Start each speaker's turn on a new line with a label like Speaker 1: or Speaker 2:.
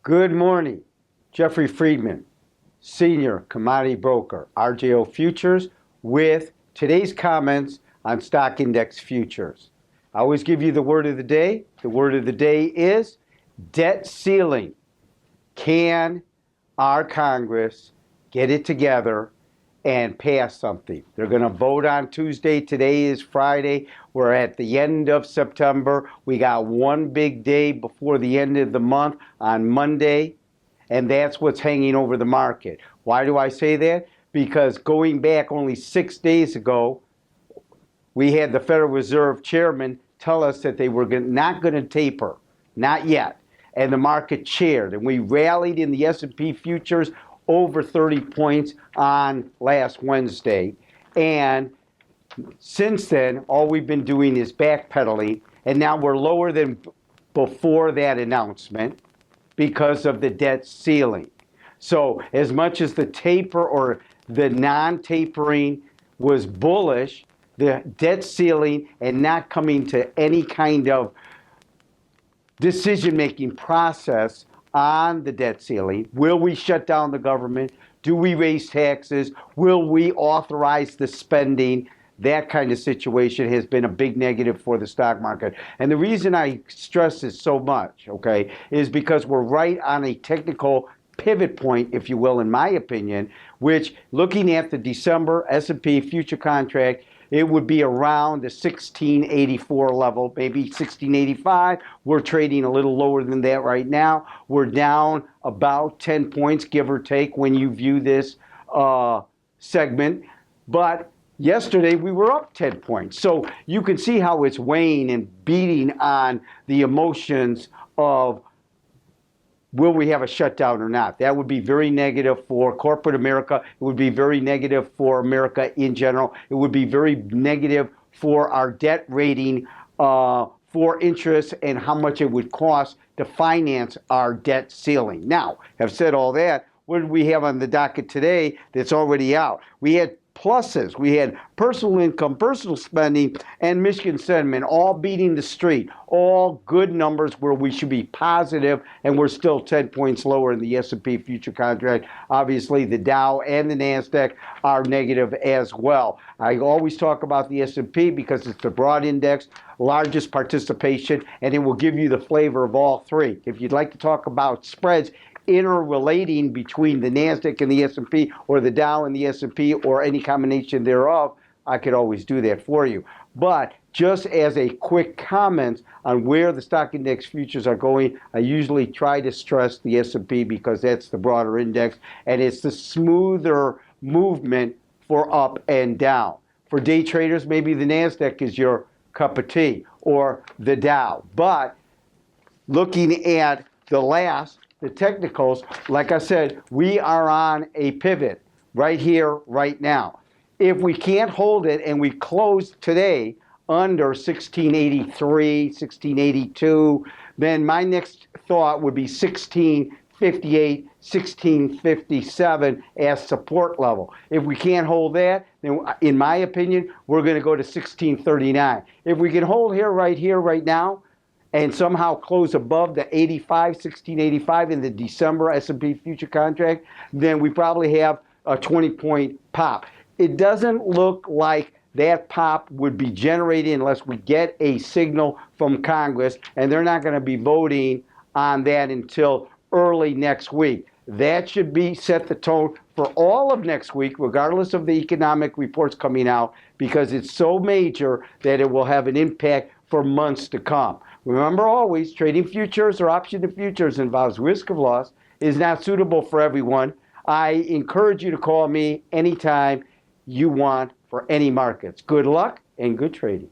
Speaker 1: Good morning. Jeffrey Friedman, Senior Commodity Broker, RJO Futures, with today's comments on stock index futures. I always give you the word of the day. The word of the day is debt ceiling. Can our Congress get it together and pass something? They're going to vote on Tuesday. Today is Friday. We're at the end of September. We got one big day before the end of the month on Monday, and that's what's hanging over the market. Why do I say that? Because going back only 6 days ago, we had the Federal Reserve chairman tell us that they were not going to taper, not yet, and the market cheered, and we rallied in the S&P futures over 30 points on last Wednesday. And since then, all we've been doing is backpedaling, and now we're lower than before that announcement because of the debt ceiling. So as much as the taper or the non-tapering was bullish, the debt ceiling and not coming to any kind of decision-making process on the debt ceiling. Will we shut down the government? Do we raise taxes? Will we authorize the spending? That kind of situation has been a big negative for the stock market. And the reason I stress this so much, okay, is because we're right on a technical pivot point, if you will, in my opinion, which looking at the December S&P future contract, it would be around the 1684 level, maybe 1685. We're trading a little lower than that right now. We're down about 10 points, give or take, when you view this segment. But yesterday we were up 10 points. So you can see how it's weighing and beating on the emotions of will we have a shutdown or not? That would be very negative for corporate America. It would be very negative for America in general. It would be very negative for our debt rating for interest and how much it would cost to finance our debt ceiling. Now, have said all that, what did we have on the docket today that's already out? We had pluses. We had personal income, personal spending, and Michigan sentiment all beating the street. All good numbers where we should be positive, and we're still 10 points lower in the S&P future contract. Obviously, the Dow and the NASDAQ are negative as well. I always talk about the S&P because it's the broad index, largest participation, and it will give you the flavor of all three. If you'd like to talk about spreads, interrelating between the NASDAQ and the S&P or the Dow and the S&P or any combination thereof, I could always do that for you. But just as a quick comment on where the stock index futures are going, I usually try to stress the S&P because that's the broader index and it's the smoother movement for up and down. For day traders, maybe the NASDAQ is your cup of tea or the Dow. But looking at the technicals, like I said, we are on a pivot right here, right now. If we can't hold it and we close today under 1683, 1682, then my next thought would be 1658, 1657 as support level. If we can't hold that, then in my opinion, we're going to go to 1639. If we can hold here, right now, and somehow close above the 1685 in the December S&P future contract, then we probably have a 20-point pop. It doesn't look like that pop would be generated unless we get a signal from Congress, and they're not going to be voting on that until early next week. That should be set the tone for all of next week, regardless of the economic reports coming out, because it's so major that it will have an impact for months to come. Remember always, trading futures or option to futures involves risk of loss, is not suitable for everyone. I encourage you to call me anytime you want for any markets. Good luck and good trading.